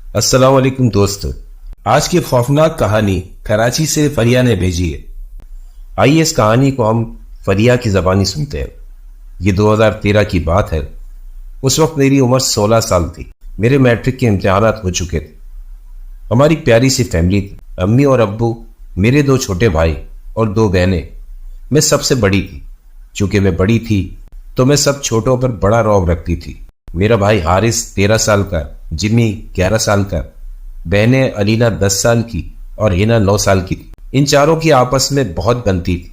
السلام علیکم دوستو، آج کی خوفناک کہانی کراچی سے فریہ نے بھیجی ہے۔ آئیے اس کہانی کو ہم فریہ کی زبانی سنتے ہیں۔ یہ 2013 کی بات ہے۔ اس وقت میری عمر 16 سال تھی۔ میرے میٹرک کے امتحانات ہو چکے تھے۔ ہماری پیاری سی فیملی تھی، امی اور ابو، میرے 2 چھوٹے بھائی اور 2 بہنیں۔ میں سب سے بڑی تھی۔ چونکہ میں بڑی تھی تو میں سب چھوٹوں پر بڑا رعب رکھتی تھی۔ میرا بھائی حارث 13 سال کا، جمی 11 سال کا، بہنیں علینا 10 سال کی اور ہینا 9 سال کی تھی۔ ان چاروں کی آپس میں بہت بنتی تھی۔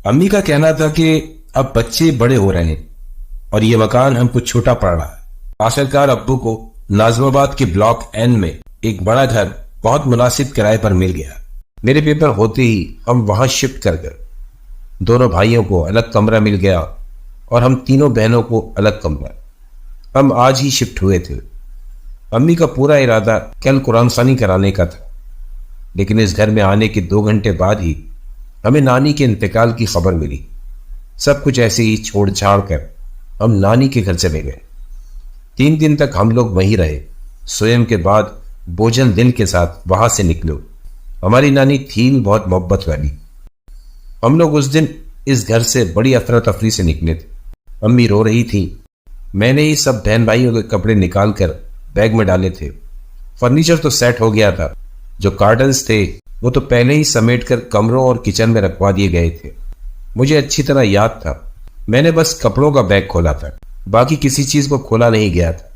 امی کا کہنا تھا کہ اب بچے بڑے ہو رہے ہیں اور یہ مکان ہم کو چھوٹا پڑ رہا ہے۔ آخرکار ابو کو ناظم آباد کے بلاک این میں ایک بڑا گھر بہت مناسب کرائے پر مل گیا۔ میرے پیپر ہوتے ہی ہم وہاں شفٹ کر گئے۔ دونوں بھائیوں کو الگ کمرہ مل گیا اور ہم تینوں بہنوں کو الگ کمرہ۔ ہم آج ہی شفٹ ہوئے تھے۔ امی کا پورا ارادہ کل قرآن خوانی کرانے کا تھا، لیکن اس گھر میں آنے کے 2 گھنٹے بعد ہی ہمیں نانی کے انتقال کی خبر ملی۔ سب کچھ ایسے ہی چھوڑ چھاڑ کر ہم نانی کے گھر چلے گئے۔ 3 دن تک ہم لوگ وہیں رہے۔ سویم کے بعد بوجھل دل کے ساتھ وہاں سے نکلو۔ ہماری نانی تھی بہت محبت والی۔ ہم لوگ اس دن اس گھر سے بڑی افراتفری سے نکلے تھے۔ امی رو رہی تھی۔ میں نے ہی سب بہن بھائیوں کے کپڑے نکال کر بیگ میں ڈالے تھے۔ فرنیچر تو سیٹ ہو گیا تھا۔ جو کارٹنز تھے وہ تو پہلے ہی سمیٹ کر کمروں اور کچن میں رکھوا دیے گئے تھے۔ مجھے اچھی طرح یاد تھا، میں نے بس کپڑوں کا بیگ کھولا تھا، باقی کسی چیز کو کھولا نہیں گیا تھا۔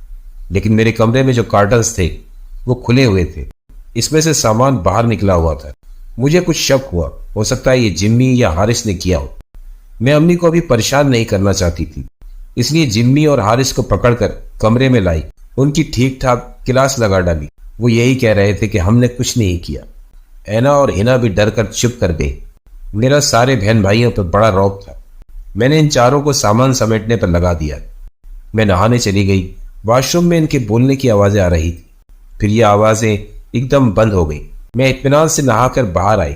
لیکن میرے کمرے میں جو کارٹنز تھے وہ کھلے ہوئے تھے۔ اس میں سے سامان باہر نکلا ہوا تھا۔ مجھے کچھ شک ہوا، ہو سکتا ہے یہ جمی یا حارث نے کیا ہو۔ میں امی کو ابھی پریشان نہیں کرنا چاہتی تھی، اس لیے جمی اور حارث کو پکڑ کر کمرے میں لائی، ان کی ٹھیک ٹھاک کلاس لگا ڈالی۔ وہ یہی کہہ رہے تھے کہ ہم نے کچھ نہیں کیا۔ اینا اور ہنا بھی ڈر کر چپ کر گئی۔ میرا سارے بہن بھائیوں پر بڑا رعب تھا۔ میں نے ان چاروں کو سامان سمیٹنے پر لگا دیا۔ میں نہانے چلی گئی۔ واش روم میں ان کے بولنے کی آوازیں آ رہی تھی، پھر یہ آوازیں ایک دم بند ہو گئی۔ میں اطمینان سے نہا کر باہر آئی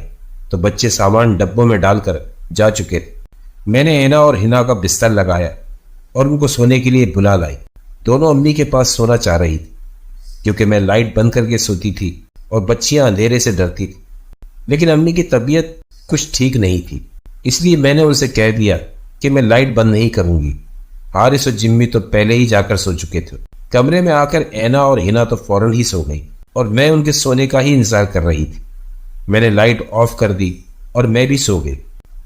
تو بچے سامان ڈبوں میں ڈال کر جا چکے تھے۔ میں نے اینا اور ہنا کا بستر لگایا اور ان کو سونے کے لیے بلا لائی۔ دونوں امی کے پاس سونا چاہ رہی تھی، کیونکہ میں لائٹ بند کر کے سوتی تھی اور بچیاں اندھیرے سے ڈرتی تھی۔ لیکن امی کی طبیعت کچھ ٹھیک نہیں تھی، اس لیے میں نے ان سے کہہ دیا کہ میں لائٹ بند نہیں کروں گی۔ حارث اور جمی تو پہلے ہی جا کر سو چکے تھے۔ کمرے میں آ کر اینا اور ہنا تو فوراً ہی سو گئی اور میں ان کے سونے کا ہی انتظار کر رہی تھی۔ میں نے لائٹ آف کر دی اور میں بھی سو گئی۔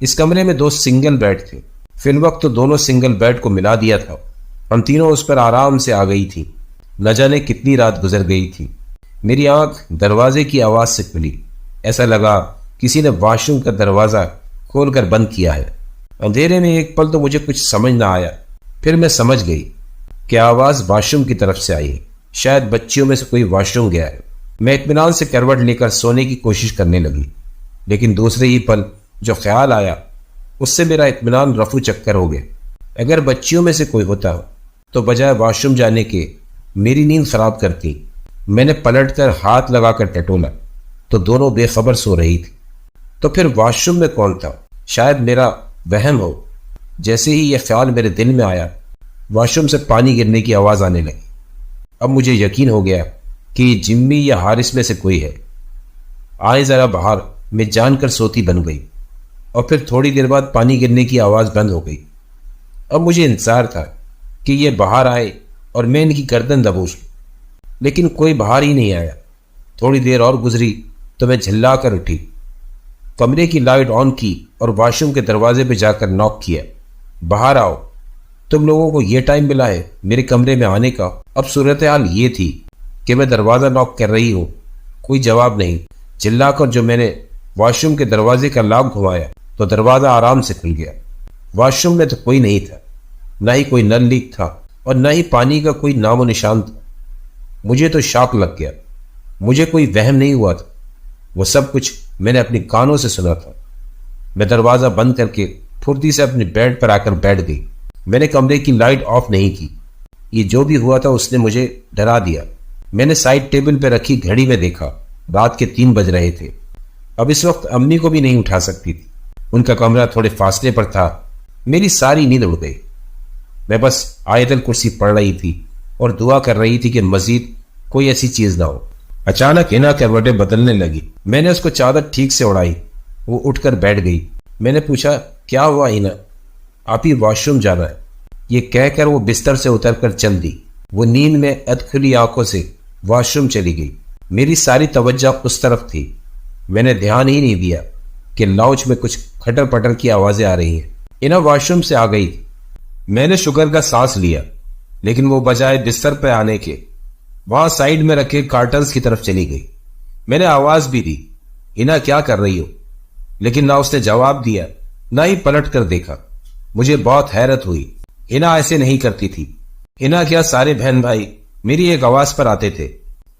اس کمرے میں 2 سنگل بیڈ تھے۔ فی الوقت تو دونوں سنگل بیڈ کو ملا دیا تھا۔ ہم تینوں اس پر آرام سے آ گئی تھی۔ نہ جانے کتنی رات گزر گئی تھی۔ میری آنکھ دروازے کی آواز سے کھلی۔ ایسا لگا کسی نے واش روم کا دروازہ کھول کر بند کیا ہے۔ اندھیرے میں ایک پل تو مجھے کچھ سمجھ نہ آیا، پھر میں سمجھ گئی کہ آواز واش روم کی طرف سے آئی ہے۔ شاید بچیوں میں سے کوئی واش روم گیا ہے۔ میں اطمینان سے کروٹ لے کر سونے کی کوشش کرنے لگی، لیکن دوسرے ہی پل جو خیال آیا اس سے میرا اطمینان رفو چکر ہو گیا۔ اگر بچیوں میں سے کوئی ہوتا تو بجائے واش روم جانے کے میری نیند خراب کرتی۔ میں نے پلٹ کر ہاتھ لگا کر ٹٹولا تو دونوں بے خبر سو رہی تھی۔ تو پھر واش روم میں کون تھا؟ شاید میرا وہم ہو۔ جیسے ہی یہ خیال میرے دل میں آیا، واش روم سے پانی گرنے کی آواز آنے لگی۔ اب مجھے یقین ہو گیا کہ یہ جمی یا حارث میں سے کوئی ہے۔ آئے ذرا باہر، میں جان کر سوتی بن گئی اور پھر تھوڑی دیر بعد پانی گرنے کی آواز بند ہو گئی۔ اب مجھے انتظار تھا کہ یہ باہر آئے اور میں ان کی گردن دبوچ لوں، لیکن کوئی باہر ہی نہیں آیا۔ تھوڑی دیر اور گزری تو میں جھلا کر اٹھی، کمرے کی لائٹ آن کی اور واش روم کے دروازے پہ جا کر ناک کیا۔ باہر آؤ، تم لوگوں کو یہ ٹائم ملا ہے میرے کمرے میں آنے کا؟ اب صورتحال یہ تھی کہ میں دروازہ ناک کر رہی ہوں، کوئی جواب نہیں۔ چلا کر جو میں نے واش روم کے دروازے کا لاک گھمایا تو دروازہ آرام سے کھل گیا۔ واش روم میں تو کوئی نہیں تھا، نہ ہی کوئی نل لیک تھا اور نہ ہی پانی کا کوئی نام و نشان تھا۔ مجھے تو شاک لگ گیا۔ مجھے کوئی وہم نہیں ہوا تھا، وہ سب کچھ میں نے اپنی کانوں سے سنا تھا۔ میں دروازہ بند کر کے پھرتی سے اپنے بیڈ پر آ کر بیٹھ گئی۔ میں نے کمرے کی لائٹ آف نہیں کی۔ یہ جو بھی ہوا تھا اس نے مجھے ڈرا دیا۔ میں نے سائڈ ٹیبل پہ رکھی گھڑی میں دیکھا، رات کے 3 بج رہے تھے۔ اب اس وقت امی کو بھی نہیں اٹھا سکتی تھی، ان کا کمرہ تھوڑے فاصلے پر تھا۔ میری ساری نیند اڑ گئی۔ میں بس آیت الکرسی پڑھ رہی تھی اور دعا کر رہی تھی کہ مزید کوئی ایسی چیز نہ ہو۔ اچانک ہنا کروٹیں بدلنے لگی. میں نے اس کو چادر ٹھیک سے اڑائی. وہ اٹھ کر بیٹھ گئی. میں نے پوچھا کیا ہوا ہنا؟ آپ ہی واش روم جانا ہے. یہ کہہ کر وہ بستر سے اتر کر چل دی. وہ نیند میں ادکھلی آنکھوں سے واش روم چلی گئی. میری ساری توجہ اس طرف تھی. میں نے دھیان ہی نہیں دیا کہ لاؤنج میں کچھ کھٹر پٹر کی آوازیں آ رہی ہیں. ہنا واش روم سے آ گئی. میں نے شکر کا سانس لیا، لیکن وہ بجائے بستر پہ آنے کے وہاں سائیڈ میں رکھے کارٹنز کی طرف چلی گئی. میں نے آواز بھی دی، ہنا کیا کر رہی ہو؟ لیکن نہ اس نے جواب دیا نہ ہی پلٹ کر دیکھا. مجھے بہت حیرت ہوئی. ہنا ایسے نہیں کرتی تھی. ہنا کیا سارے بہن بھائی میری ایک آواز پر آتے تھے.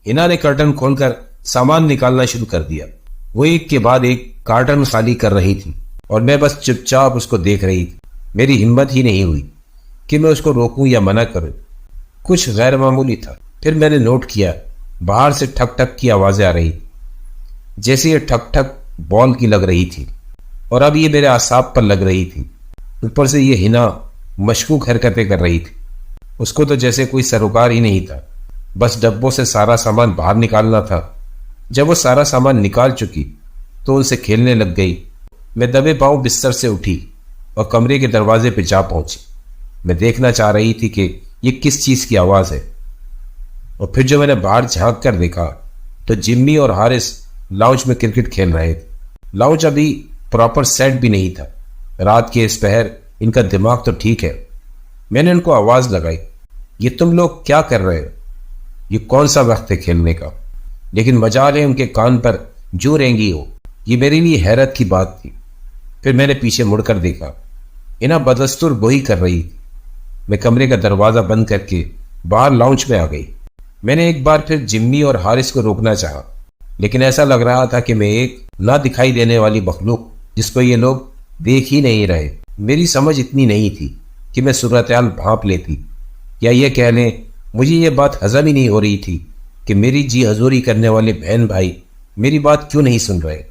ہنا نے کرٹن کھول کر سامان نکالنا شروع کر دیا. وہ ایک کے بعد ایک کارٹن خالی کر رہی تھی اور میں بس چپ چاپ اس کو دیکھ رہی تھی. میری ہمت ہی نہیں ہوئی کہ میں اس کو روکوں یا منع کروں. کچھ غیر معمولی تھا. پھر میں نے نوٹ کیا باہر سے ٹھک ٹھک کی آوازیں آ رہی، جیسے یہ ٹھک ٹھک بال کی لگ رہی تھی، اور اب یہ میرے اعصاب پر لگ رہی تھی. اوپر سے یہ ہنا مشکوک حرکتیں کر رہی تھی. اس کو تو جیسے کوئی سروکار ہی نہیں تھا، بس ڈبوں سے سارا سامان باہر نکالنا تھا. جب وہ سارا سامان نکال چکی تو ان سے کھیلنے لگ گئی. میں دبے پاؤں بستر سے اٹھی اور کمرے کے دروازے پہ جا پہنچی. میں دیکھنا چاہ رہی تھی کہ یہ کس چیز کی آواز ہے. اور پھر جو میں نے باہر جھانک کر دیکھا تو جمی اور حارث لاؤنج میں کرکٹ کھیل رہے تھے. لاؤنج ابھی پراپر سیٹ بھی نہیں تھا. رات کے اس پہر ان کا دماغ تو ٹھیک ہے. میں نے ان کو آواز لگائی، یہ تم لوگ کیا کر رہے ہو؟ یہ کون سا وقت ہے کھیلنے کا؟ لیکن مجال ہے ان کے کان پر جو رینگی ہو. یہ میرے لیے حیرت کی بات تھی. پھر میں نے پیچھے مڑ کر دیکھا. انہیں بدستور گوئی کر رہی تھی. میں کمرے کا دروازہ بند کر کے باہر لاؤنج میں آ گئی. میں نے ایک بار پھر جمی اور حارث کو روکنا چاہا، لیکن ایسا لگ رہا تھا کہ میں ایک نہ دکھائی دینے والی مخلوق جس کو یہ لوگ دیکھ ہی نہیں رہے. میری سمجھ اتنی نہیں تھی کہ میں صورتحال بھانپ لیتی، یا یہ کہہ لیں مجھے یہ بات ہضم ہی نہیں ہو رہی تھی کہ میری جی حضوری کرنے والے بہن بھائی میری بات کیوں نہیں سن رہے.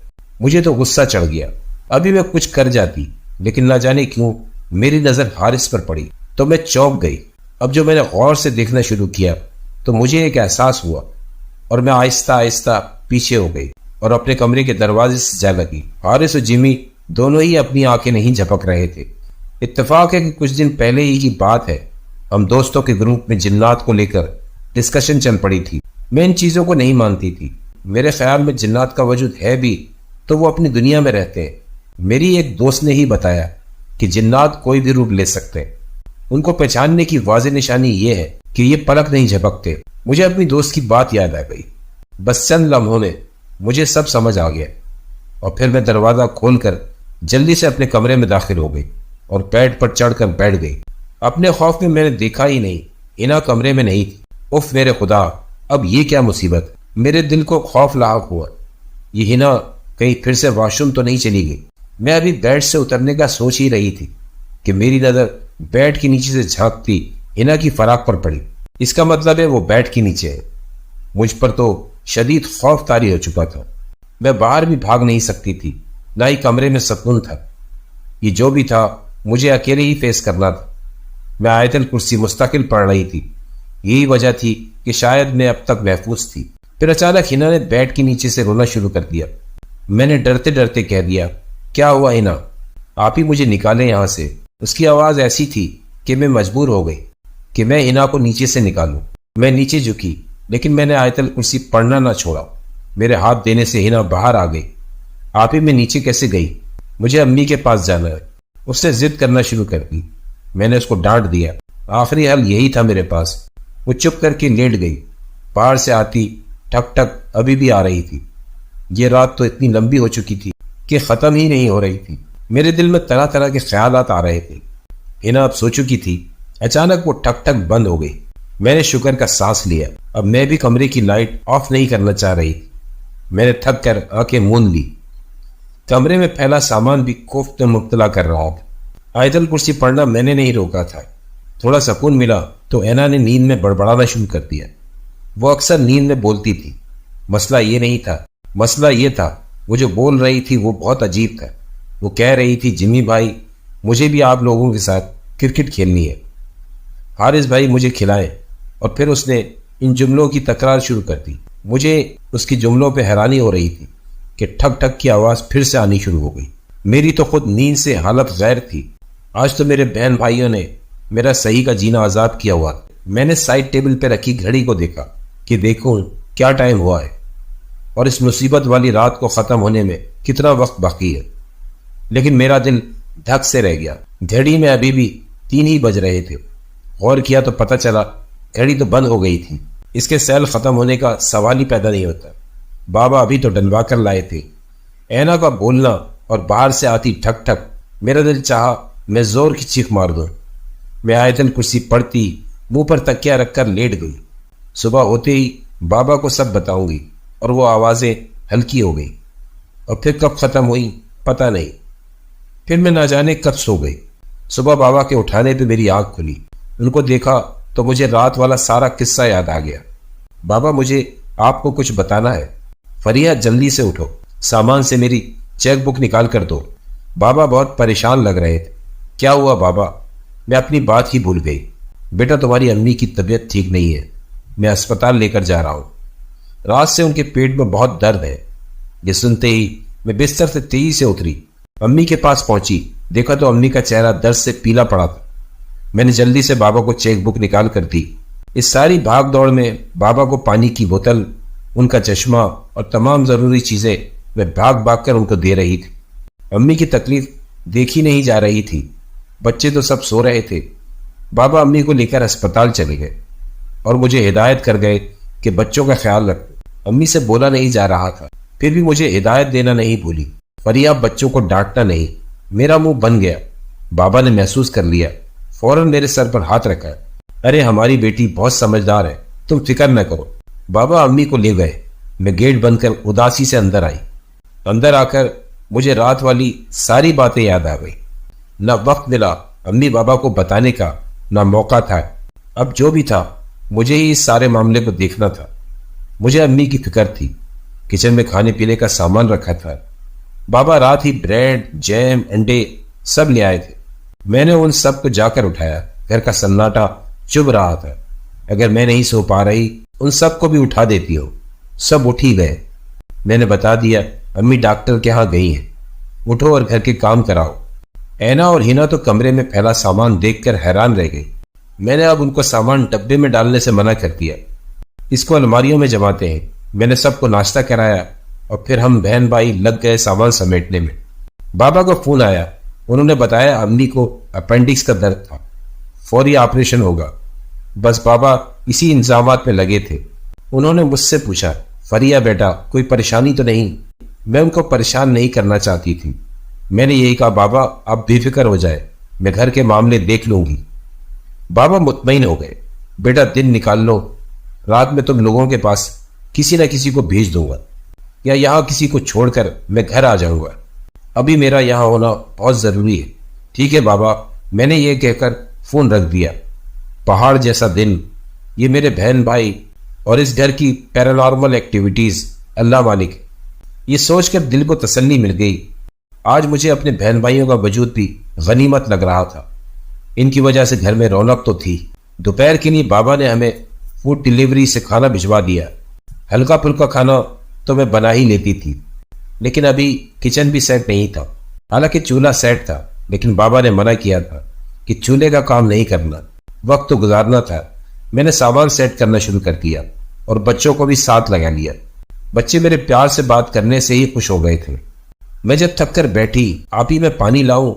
مجھے تو غصہ چڑھ گیا. ابھی میں کچھ کر جاتی، لیکن نہ جانے کیوں میری نظر حارث پر پڑی تو میں چونک گئی. اب جو میں نے غور سے دیکھنا شروع کیا تو مجھے ایک احساس ہوا اور میں آہستہ آہستہ پیچھے ہو گئی اور اپنے کمرے کے دروازے سے جا لگی. حارث اور جمی دونوں ہی اپنی آنکھیں نہیں جھپک رہے تھے. اتفاق ہے کہ کچھ دن پہلے ہی کی بات ہے، ہم دوستوں کے گروپ میں جنات کو لے کر ڈسکشن چل پڑی تھی. میں ان چیزوں کو نہیں مانتی تھی. میرے خیال میں جنات کا وجود ہے بھی تو وہ اپنی دنیا میں رہتے ہیں. میری ایک دوست نے ہی بتایا کہ جنات کوئی بھی روپ لے سکتے ہیں. ان کو پہچاننے کی واضح نشانی یہ ہے کہ یہ پلک نہیں جھپکتے. مجھے اپنی دوست کی بات یاد آ گئی. بس چند لمحوں میں مجھے سب سمجھ آ گیا، اور پھر میں دروازہ کھول کر جلدی سے اپنے کمرے میں داخل ہو گئی اور بیڈ پر چڑھ کر بیٹھ گئی. اپنے خوف میں نے دیکھا ہی نہیں ہنا کمرے میں نہیں تھی. اف میرے خدا، اب یہ کیا مصیبت! میرے دل کو خوف لاحق ہوا. یہ ہنا کہیں پھر سے واش روم تو نہیں چلی گئی. میں ابھی بیڈ سے اترنے کا سوچ ہی رہی تھی کہ میری نظر بیڈ کے نیچے سے جھانکتی ہنا کی فراق پر پڑی. اس کا مطلب ہے وہ بیڈ کے نیچے ہے. مجھ پر تو شدید خوف طاری ہو چکا تھا. میں باہر بھی بھاگ نہیں سکتی تھی، نہ ہی کمرے میں سکون تھا. یہ جو بھی تھا مجھے اکیلے ہی فیس کرنا تھا. میں آیت الکرسی مستقل پڑھ رہی تھی. یہی وجہ تھی کہ شاید میں اب تک محفوظ تھی. پھر اچانک ہنا نے بیڈ کے نیچے سے رونا شروع کر دیا. میں نے ڈرتے ڈرتے کہہ دیا، کیا ہوا ہنا؟ آپ ہی مجھے نکالیں یہاں سے. اس کی آواز ایسی تھی کہ میں مجبور ہو گئی کہ میں ہنا کو نیچے سے نکالوں. میں نیچے جھکی، لیکن میں نے آیت الکرسی پڑھنا نہ چھوڑا. میرے ہاتھ دینے سے ہنا باہر آ گئی. آپ ہی میں نیچے کیسے گئی؟ مجھے امی کے پاس جانا ہے. اس نے ضد کرنا شروع کر دی. میں نے اس کو ڈانٹ دیا. آخری حل یہی تھا میرے پاس. وہ چپ کر کے لیٹ گئی. باہر سے آتی ٹھک ٹھک ابھی بھی آ رہی تھی. یہ رات تو اتنی لمبی ہو چکی تھی کہ ختم ہی نہیں ہو رہی تھی. میرے دل میں طرح طرح کے خیالات آ رہے تھے. ہنا اب سو چکی تھی. اچانک وہ ٹھک ٹھک بند ہو گئی. میں نے شکر کا سانس لیا. اب میں بھی کمرے کی لائٹ آف نہیں کرنا چاہ رہی. میں نے تھک کر آنکھیں موند لی. کمرے میں پھیلا سامان بھی کوفت میں مبتلا کر رہا تھا. آیت الکرسی پڑھنا میں نے نہیں روکا تھا. تھوڑا سکون ملا تو اینا نے نیند میں بڑبڑانا شروع کر دیا. وہ اکثر نیند میں بولتی تھی. مسئلہ یہ نہیں تھا. مسئلہ یہ تھا وہ جو بول رہی تھی وہ بہت عجیب تھا. وہ کہہ رہی تھی، جمی بھائی مجھے بھی آپ لوگوں کے ساتھ کرکٹ کھیلنی ہے. حارث بھائی مجھے کھلائیں. اور پھر اس نے ان جملوں کی تکرار شروع کر دی. مجھے اس کی جملوں پہ حیرانی ہو رہی تھی کہ ٹھک ٹھک کی آواز پھر سے آنی شروع ہو گئی۔ میری تو خود نیند سے حالت غیر تھی۔ آج تو میرے بہن بھائیوں نے میرا صحیح کا جینا عذاب کیا ہوا۔ میں نے سائڈ ٹیبل پہ رکھی گھڑی کو دیکھا کہ دیکھوں کیا ٹائم ہوا ہے اور اس مصیبت والی رات کو ختم ہونے میں کتنا وقت باقی ہے، لیکن میرا دل دھک سے رہ گیا۔ گھڑی میں ابھی بھی 3 ہی بج رہے تھے۔ غور کیا تو پتہ چلا گھڑی تو بند ہو گئی تھی۔ اس کے سیل ختم ہونے کا سوال ہی پیدا نہیں ہوتا۔ بابا ابھی تو ڈلوا کر لائے تھے۔ اینا کا بولنا اور باہر سے آتی ٹھک ٹھک، میرا دل چاہا میں زور کی چیخ مار دوں۔ میں آیت الکرسی پڑھتی منہ پر تکیہ رکھ کر لیٹ گئی۔ صبح ہوتے ہی بابا کو سب بتاؤں گی اور وہ آوازیں ہلکی ہو گئی، اور پھر کب ختم ہوئی پتہ نہیں۔ پھر میں نہ جانے کب سو گئی۔ صبح بابا کے اٹھانے پہ میری آنکھ کھلی۔ ان کو دیکھا تو مجھے رات والا سارا قصہ یاد آ گیا۔ بابا مجھے آپ کو کچھ بتانا ہے۔ فریہ جلدی سے اٹھو، سامان سے میری چیک بک نکال کر دو۔ بابا بہت پریشان لگ رہے تھے۔ کیا ہوا بابا؟ میں اپنی بات ہی بھول گئی۔ بیٹا تمہاری امی کی طبیعت ٹھیک نہیں ہے، میں اسپتال لے کر جا رہا ہوں۔ رات سے ان کے پیٹ میں بہت درد ہے۔ یہ سنتے ہی میں بستر سے تیزی سے اتری، امی کے پاس پہنچی۔ دیکھا تو امی کا چہرہ درد سے پیلا پڑا تھا۔ میں نے جلدی سے بابا کو چیک بک نکال کر دی۔ اس ساری بھاگ دوڑ میں بابا کو پانی کی بوتل، ان کا چشمہ اور تمام ضروری چیزیں میں بھاگ بھاگ کر ان کو دے رہی تھی۔ امی کی تکلیف دیکھی نہیں جا رہی تھی۔ بچے تو سب سو رہے تھے۔ بابا امی کو لے کر اسپتال چلے گئے اور مجھے ہدایت کر گئے کہ بچوں کا خیال رکھو۔ امی سے بولا نہیں جا رہا تھا، پھر بھی مجھے ہدایت دینا نہیں بھولی۔ فریہ بچوں کو ڈانٹنا نہیں۔ میرا منہ بن گیا۔ بابا نے محسوس کر لیا، فوراً میرے سر پر ہاتھ رکھا۔ ارے ہماری بیٹی بہت سمجھدار ہے، تم فکر نہ کرو۔ بابا امی کو لے گئے۔ میں گیٹ بند کر اداسی سے اندر آئی۔ اندر آ کر مجھے رات والی ساری باتیں یاد آ گئی۔ نہ وقت ملا امی بابا کو بتانے کا، نہ موقع تھا۔ اب جو بھی تھا مجھے ہی اس سارے معاملے کو دیکھنا تھا۔ مجھے امی کی فکر تھی۔ کچن میں کھانے پینے کا سامان رکھا تھا۔ بابا رات ہی بریڈ، جیم، انڈے سب لے آئے تھے۔ میں نے ان سب کو جا کر اٹھایا۔ گھر کا سناٹا چبھ رہا تھا۔ اگر میں نہیں سو پا رہی ان سب کو بھی اٹھا دیتی ہو۔ سب اٹھ ہی گئے۔ میں نے بتا دیا امی ڈاکٹر کے ہاں گئی ہیں، اٹھو اور گھر کے کام کراؤ۔ اینا اور ہینا تو کمرے میں پھیلا سامان دیکھ کر حیران رہ گئی۔ میں نے اب ان کو سامان ڈبے میں ڈالنے سے منع کر دیا۔ اس کو الماریوں میں جماتے ہیں۔ میں نے سب کو ناشتہ کرایا اور پھر ہم بہن بھائی لگ گئے سامان سمیٹنے میں۔ بابا کو فون آیا۔ انہوں نے بتایا امی کو اپینڈکس کا درد تھا، فوری آپریشن ہوگا۔ بس بابا اسی انتظامات میں لگے تھے۔ انہوں نے مجھ سے پوچھا، فریہ بیٹا کوئی پریشانی تو نہیں؟ میں ان کو پریشان نہیں کرنا چاہتی تھی۔ میں نے یہی کہا بابا آپ بے فکر ہو جائے، میں گھر کے معاملے دیکھ لوں گی۔ بابا مطمئن ہو گئے۔ بیٹا دن نکال لو، رات میں تم لوگوں کے پاس کسی نہ کسی کو بھیج دوں گا، یا یہاں کسی کو چھوڑ کر میں گھر آ جاؤں گا۔ ابھی میرا یہاں ہونا بہت ضروری ہے۔ ٹھیک ہے بابا، میں نے یہ کہہ کر فون رکھ دیا۔ پہاڑ جیسا دن، یہ میرے بہن بھائی اور اس گھر کی پیرانارمل ایکٹیویٹیز، اللہ مالک، یہ سوچ کر دل کو تسلی مل گئی۔ آج مجھے اپنے بہن بھائیوں کا وجود بھی غنیمت لگ رہا تھا۔ ان کی وجہ سے گھر میں رونق تو تھی۔ دوپہر کے لیے بابا نے ہمیں فوڈ ڈیلیوری سے کھانا بھجوا دیا۔ ہلکا پھلکا کھانا تو میں بنا ہی لیتی تھی، لیکن ابھی کچن بھی سیٹ نہیں تھا۔ حالانکہ چولہا سیٹ تھا، لیکن بابا نے منع کیا تھا کہ چولہے کا کام نہیں کرنا، وقت تو گزارنا تھا۔ میں نے سامان سیٹ کرنا شروع کر دیا اور بچوں کو بھی ساتھ لگا لیا۔ بچے میرے پیار سے بات کرنے سے ہی خوش ہو گئے تھے۔ میں جب تھک کر بیٹھی، آپ ہی میں پانی لاؤں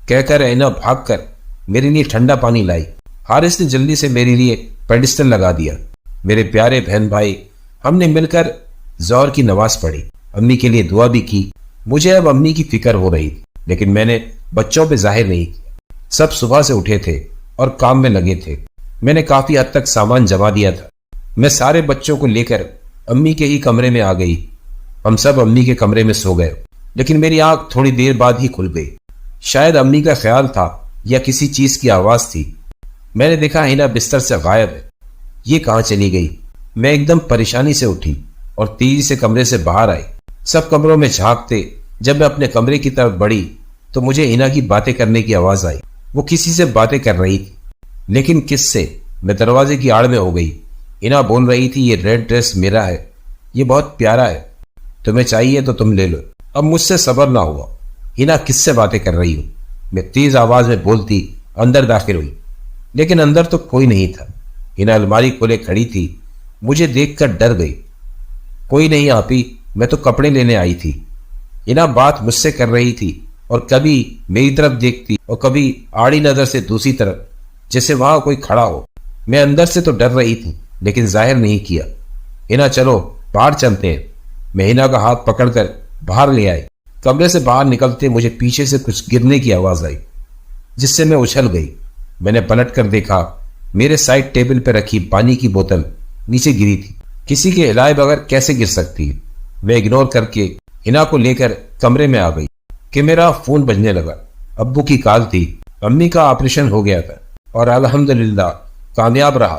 کہہ کر اینا بھاگ کر میرے لیے ٹھنڈا پانی لائی۔ حارث نے جلدی سے میرے لیے پیڈسٹل لگا دیا۔ میرے پیارے بہن بھائی، ہم نے مل کر ظہر کی نماز پڑھی، امی کے لیے دعا بھی کی۔ مجھے اب امی کی فکر ہو رہی تھی، لیکن میں نے بچوں پہ ظاہر نہیں کیا۔ سب صبح سے اٹھے تھے اور کام میں لگے تھے۔ میں نے کافی حد تک سامان جما دیا تھا۔ میں سارے بچوں کو لے کر امی کے ہی کمرے میں آ گئی۔ ہم سب امی کے کمرے میں سو گئے، لیکن میری آنکھ تھوڑی دیر بعد ہی کھل گئی۔ شاید امی کا خیال تھا یا کسی چیز کی آواز تھی۔ میں نے دیکھا ہینا بستر سے غائب ہے۔ یہ کہاں چلی گئی؟ میں ایک دم پریشانی سے اٹھی اور تیزی سے کمرے سے باہر آئی۔ سب کمروں میں جھانکتے، جب میں اپنے کمرے کی طرف بڑھی تو مجھے ہینا کی باتیں کرنے کی آواز آئی۔ وہ کسی سے باتیں کر رہی تھی، لیکن کس سے؟ میں دروازے کی آڑ میں ہو گئی۔ ہینا بول رہی تھی یہ ریڈ ڈریس میرا ہے، یہ بہت پیارا ہے، تمہیں چاہیے تو تم لے لو۔ اب مجھ سے صبر نہ ہوا۔ ہنا کس سے باتیں کر رہی ہوں؟ میں تیز آواز میں بولتی اندر داخل ہوئی، لیکن اندر تو کوئی نہیں تھا۔ ہنا الماری کھولے کھڑی تھی، مجھے دیکھ کر ڈر گئی۔ کوئی نہیں آپی، میں تو کپڑے لینے آئی تھی۔ ہنا بات مجھ سے کر رہی تھی اور کبھی میری طرف دیکھتی اور کبھی آڑی نظر سے دوسری طرف، جیسے وہاں کوئی کھڑا ہو۔ میں اندر سے تو ڈر رہی تھی لیکن ظاہر نہیں کیا۔ ہنا چلو باہر چلتے ہیں۔ میں ہنا کا ہاتھ پکڑ کر باہر لے آئی۔ کمرے سے باہر نکلتے مجھے پیچھے سے کچھ گرنے کی آواز آئی، جس سے میں اچھل گئی۔ میں نے پلٹ کر دیکھا، میرے سائڈ ٹیبل پہ رکھی پانی کی بوتل نیچے گری تھی۔ کسی کے ہلائے بغیر کیسے گر سکتی ہے؟ میں اگنور کر کے ہنا کو لے کر کمرے میں آ گئی کہ میرا فون بجنے لگا۔ ابو کی کال تھی، امی کا آپریشن ہو گیا تھا اور الحمدللہ کامیاب رہا۔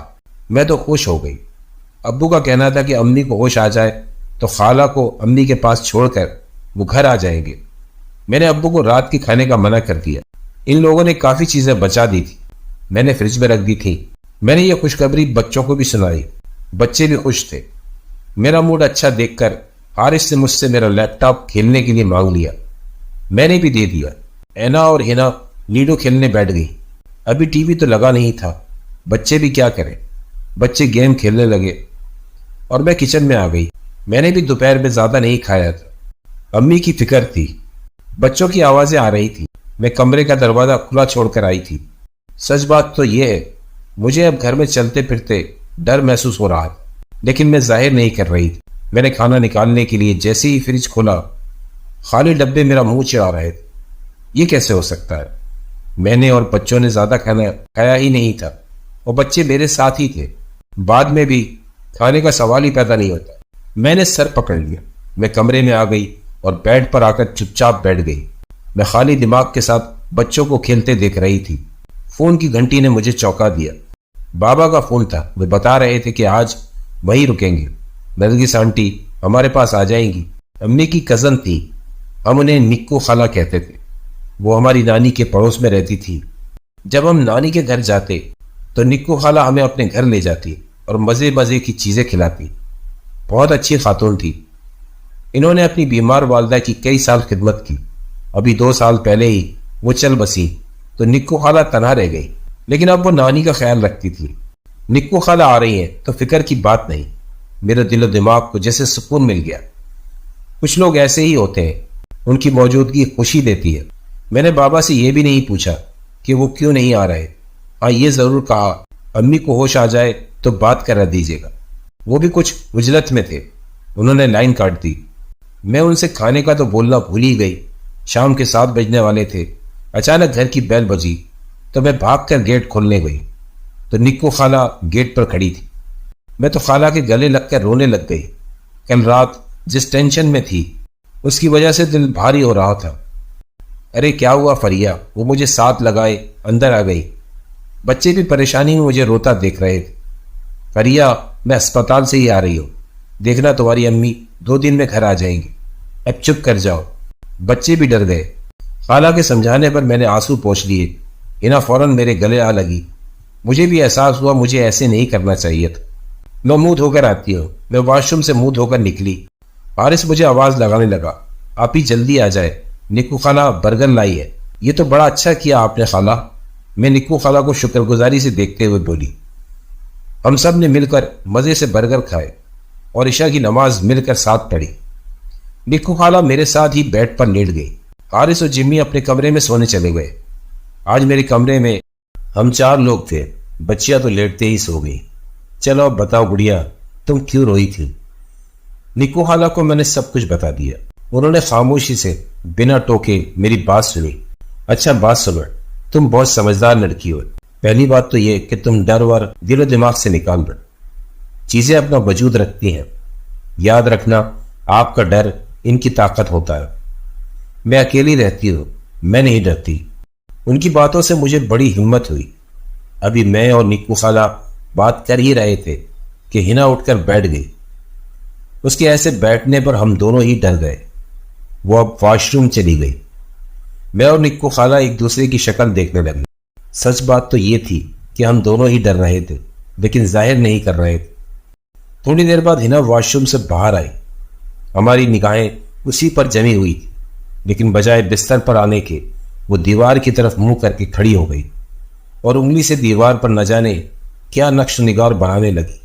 میں تو خوش ہو گئی۔ ابو کا کہنا تھا کہ امی کو ہوش آ جائے تو خالہ کو امی کے پاس چھوڑ کر وہ گھر آ جائیں گے۔ میں نے ابو کو رات کے کھانے کا منع کر دیا۔ ان لوگوں نے کافی چیزیں بچا دی تھی، میں نے فریج میں رکھ دی تھی۔ میں نے یہ خوشخبری بچوں کو بھی سنائی، بچے بھی خوش تھے۔ میرا موڈ اچھا دیکھ کر حارث نے مجھ سے میرا لیپ ٹاپ کھیلنے کے لیے مانگ لیا، میں نے بھی دے دیا۔ اینا اور ہنا لیڈو کھیلنے بیٹھ گئی۔ ابھی ٹی وی تو لگا نہیں تھا، بچے بھی کیا کریں، بچے گیم کھیلنے لگے اور میں کچن میں آ گئی۔ میں نے بھی دوپہر میں زیادہ نہیں کھایا تھا، امی کی فکر تھی۔ بچوں کی آوازیں آ رہی تھی، میں کمرے کا دروازہ کھلا چھوڑ کر آئی تھی۔ سچ بات تو یہ ہے، مجھے اب گھر میں چلتے پھرتے ڈر محسوس ہو رہا تھا، لیکن میں ظاہر نہیں کر رہی تھی۔ میں نے کھانا نکالنے کے لیے جیسے ہی فریج کھولا، خالی ڈبے میرا منہ چڑھا رہے تھے۔ یہ کیسے ہو سکتا ہے؟ میں نے اور بچوں نے زیادہ کھانا کھایا ہی نہیں تھا اور بچے میرے ساتھ ہی تھے۔ بعد میں بھی کھانے کا سوال ہی پیدا نہیں ہوتا۔ میں نے سر پکڑ لیا، میں کمرے میں آ گئی اور بیڈ پر آ کر چپ چاپ بیٹھ گئی۔ میں خالی دماغ کے ساتھ بچوں کو کھیلتے دیکھ رہی تھی۔ فون کی گھنٹی نے مجھے چونکا دیا۔ بابا کا فون تھا، وہ بتا رہے تھے کہ آج وہیں رکیں گے، نرگس آنٹی ہمارے پاس آ جائیں گی۔ امی کی کزن تھی، ہم انہیں نکو خالہ کہتے تھے۔ وہ ہماری نانی کے پڑوس میں رہتی تھی۔ جب ہم نانی کے گھر جاتے تو نکو خالہ ہمیں اپنے گھر لے جاتی اور مزے مزے کی چیزیں کھلاتی۔ بہت اچھی خاتون تھی۔ انہوں نے اپنی بیمار والدہ کی کئی سال خدمت کی۔ ابھی 2 سال پہلے ہی وہ چل بسی تو نکو خالہ تنہا رہ گئی، لیکن اب وہ نانی کا خیال رکھتی تھی۔ نکو خالہ آ رہی ہیں تو فکر کی بات نہیں۔ میرے دل و دماغ کو جیسے سکون مل گیا۔ کچھ لوگ ایسے ہی ہوتے ہیں، ان کی موجودگی خوشی دیتی ہے۔ میں نے بابا سے یہ بھی نہیں پوچھا کہ وہ کیوں نہیں آ رہے۔ ہاں یہ ضرور کہا امی کو ہوش آ جائے تو بات کرا دیجیے گا۔ وہ بھی کچھ وجلت میں تھے، انہوں نے لائن کاٹ دی۔ میں ان سے کھانے کا تو بولنا بھول ہی گئی۔ شام کے 7 بجنے والے تھے۔ اچانک گھر کی بیل بجی تو میں بھاگ کر گیٹ کھولنے گئی تو نکو خالہ گیٹ پر کھڑی تھی۔ میں تو خالہ کے گلے لگ کر رونے لگ گئی۔ کل رات جس ٹینشن میں تھی اس کی وجہ سے دل بھاری ہو رہا تھا۔ ارے کیا ہوا فریا؟ وہ مجھے ساتھ لگائے اندر آ گئی۔ بچے بھی پریشانی میں مجھے روتا دیکھ رہے تھے۔ فریا میں اسپتال سے ہی آ رہی ہوں، دیکھنا تمہاری امی 2 دن میں گھر آ جائیں گی، اب چپ کر جاؤ۔ بچے بھی ڈر گئے۔ خالہ کے سمجھانے پر میں نے آنسو پوچھ لیے۔ انہیں فوراً میرے گلے آ لگی۔ مجھے بھی احساس ہوا مجھے ایسے نہیں کرنا چاہیے تھا۔ میں منہ دھو کر آتی ہوں۔ میں واش روم سے منہ دھو کر نکلی۔ حارث مجھے آواز لگانے لگا، آپ ہی جلدی آ جائے، نکو خالہ برگر لائی ہے۔ یہ تو بڑا اچھا کیا آپ نے خالہ، میں نکو خالہ کو شکر گزاری سے دیکھتے ہوئے بولی۔ ہم سب نے مل کر مزے سے برگر کھائے اور عشاء کی نماز مل کر ساتھ پڑھی۔ نکو خالہ میرے ساتھ ہی بیڈ پر لیٹ گئی۔ حارث اور جمی اپنے کمرے میں سونے چلے گئے۔ آج میرے کمرے میں ہم 4 لوگ تھے۔ بچیاں تو لیٹتے ہی سو گئی۔ چلو اب بتاؤ گڑیا، تم کیوں روئی تھی؟ نکو خالہ کو میں نے سب کچھ بتا دیا۔ انہوں نے خاموشی سے بنا ٹوکے میری بات سنی۔ اچھا بات سنو، تم بہت سمجھدار لڑکی ہو۔ پہلی بات تو یہ کہ تم ڈر ور دل و دماغ سے نکال دو۔ چیزیں اپنا وجود رکھتی ہیں، یاد رکھنا آپ کا ڈر ان کی طاقت ہوتا ہے۔ میں اکیلی رہتی ہوں، میں نہیں ڈرتی۔ ان کی باتوں سے مجھے بڑی ہمت ہوئی۔ ابھی میں اور نکو خالہ بات کر ہی رہے تھے کہ ہنا اٹھ کر بیٹھ گئی۔ اس کے ایسے بیٹھنے پر ہم دونوں ہی ڈر گئے۔ وہ اب واش روم چلی گئی۔ میں اور نکو خالہ ایک دوسرے کی شکل دیکھنے لگے۔ سچ بات تو یہ تھی کہ ہم دونوں ہی ڈر رہے تھے لیکن ظاہر نہیں کر رہے تھے۔ تھوڑی دیر بعد ہنا واش روم سے باہر آئی. ہماری نگاہیں اسی پر جمی ہوئی تھی، لیکن بجائے بستر پر آنے کے وہ دیوار کی طرف منہ کر کے کھڑی ہو گئی اور انگلی سے دیوار پر نہ جانے کیا نقش و نگار بنانے لگی.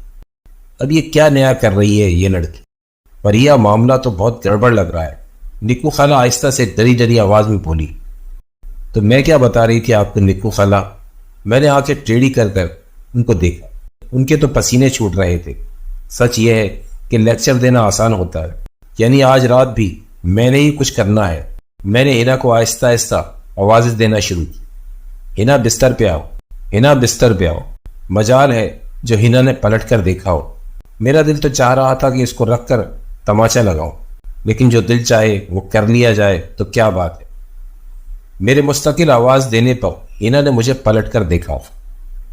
اب یہ کیا نیا کر رہی ہے یہ لڑکی؟ پر یہ معاملہ تو بہت گڑبڑ لگ رہا ہے. نکو خالہ آہستہ سے ڈری ڈری آواز میں بولی. تو میں کیا بتا رہی تھی آپ کو نکو خالہ؟ میں نے آنکھیں ٹیڑھی کر کر ان کو دیکھا. ان کے تو پسینے چھوٹ رہے تھے. سچ یہ ہے کہ لیکچر دینا آسان ہوتا ہے، یعنی آج رات بھی میں نے ہی کچھ کرنا ہے. میں نے ہنا کو آہستہ آہستہ آوازیں دینا شروع کی. ہنا بستر پہ آؤ، ہنا بستر پہ آؤ. مجال ہے جو ہنا نے پلٹ کر دیکھا ہو. میرا دل تو چاہ رہا تھا کہ اس کو رکھ کر تماچا لگاؤں، لیکن جو دل چاہے وہ کر لیا جائے تو کیا بات ہے. میرے مستقل آواز دینے پر ہنا نے مجھے پلٹ کر دیکھا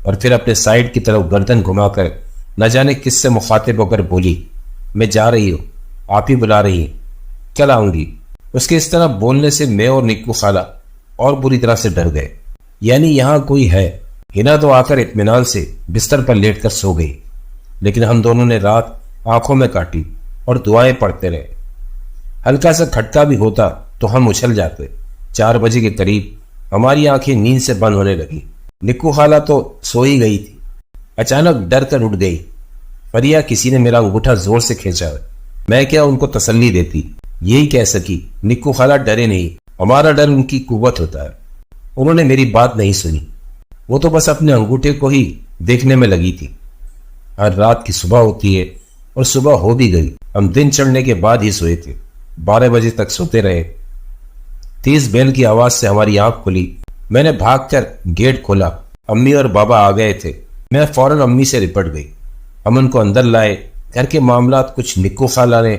اور پھر اپنے سائیڈ کی طرف گردن گھما کر نہ جانے کس سے مخاطب ہو کر بولی. میں جا رہی ہوں، آپ ہی بلا رہی ہیں، کل آؤں گی. اس کے اس طرح بولنے سے میں اور نکو خالہ اور بری طرح سے ڈر گئے. یعنی یہاں کوئی ہے. ہنا تو آ کر اطمینان سے بستر پر لیٹ کر سو گئی، لیکن ہم دونوں نے رات آنکھوں میں کاٹی اور دعائیں پڑھتے رہے. ہلکا سا کھٹکا بھی ہوتا تو ہم اچھل جاتے. 4 بجے کے قریب ہماری آنکھیں نیند سے بند ہونے لگی. نکو خالہ تو سو ہی گئی تھی. اچانک ڈر کر اٹھ گئی. فریا کسی نے میرا انگوٹھا زور سے کھینچا. میں کیا ان کو تسلی دیتی، یہی کہہ سکی نکو خالہ ڈرے نہیں، ہمارا ڈر ان کی قوت ہوتا ہے. انہوں نے میری بات نہیں سنی. وہ تو بس اپنے انگوٹھے کو ہی دیکھنے میں لگی تھی. ہر رات کی صبح ہوتی ہے اور صبح ہو بھی گئی. ہم دن چڑھنے کے بعد ہی سوئے تھے. 12 بجے تک سوتے رہے. تیز بیل کی آواز سے ہماری آنکھ کھلی. میں نے بھاگ کر گیٹ کھولا. امی اور بابا آ گئے تھے. میں فوراً امی سے لپٹ گئی. ہم ان کو اندر لائے. گھر کے معاملات کچھ نکو خالہ نے،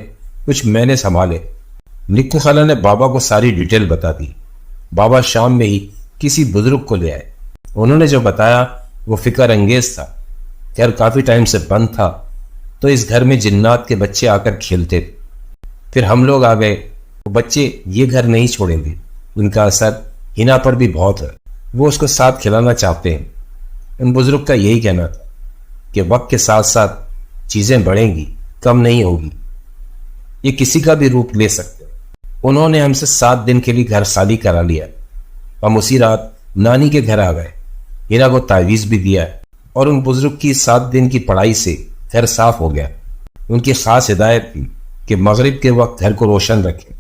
کچھ میں نے سنبھالے. نکو خالہ نے بابا کو ساری ڈیٹیل بتا دی. بابا شام میں ہی کسی بزرگ کو لے آئے. انہوں نے جو بتایا وہ فکر انگیز تھا. گھر کافی ٹائم سے بند تھا تو اس گھر میں جنات کے بچے آ کر کھیلتے تھے. پھر ہم لوگ آ گئے. وہ بچے یہ گھر نہیں چھوڑیں گے. ان کا اثر ہنا پر بھی بہت ہے. وہ اس کو ساتھ کھلانا چاہتے ہیں. ان بزرگ کا یہی کہنا تھا کہ وقت کے ساتھ ساتھ چیزیں بڑھیں گی، کم نہیں ہوگی. یہ کسی کا بھی روپ لے سکتے. انہوں نے ہم سے 7 دن کے لیے گھر خالی کرا لیا. ہم اسی رات نانی کے گھر آ گئے. ہنا کو تعویذ بھی دیا اور ان بزرگ کی 7 دن کی پڑھائی سے گھر صاف ہو گیا. ان کی خاص ہدایت تھی کہ مغرب کے وقت گھر کو روشن رکھیں.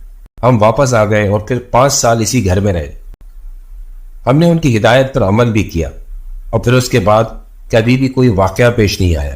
ہم واپس آ گئے اور پھر 5 سال اسی گھر میں رہے. ہم نے ان کی ہدایت پر عمل بھی کیا اور پھر اس کے بعد کبھی بھی کوئی واقعہ پیش نہیں آیا.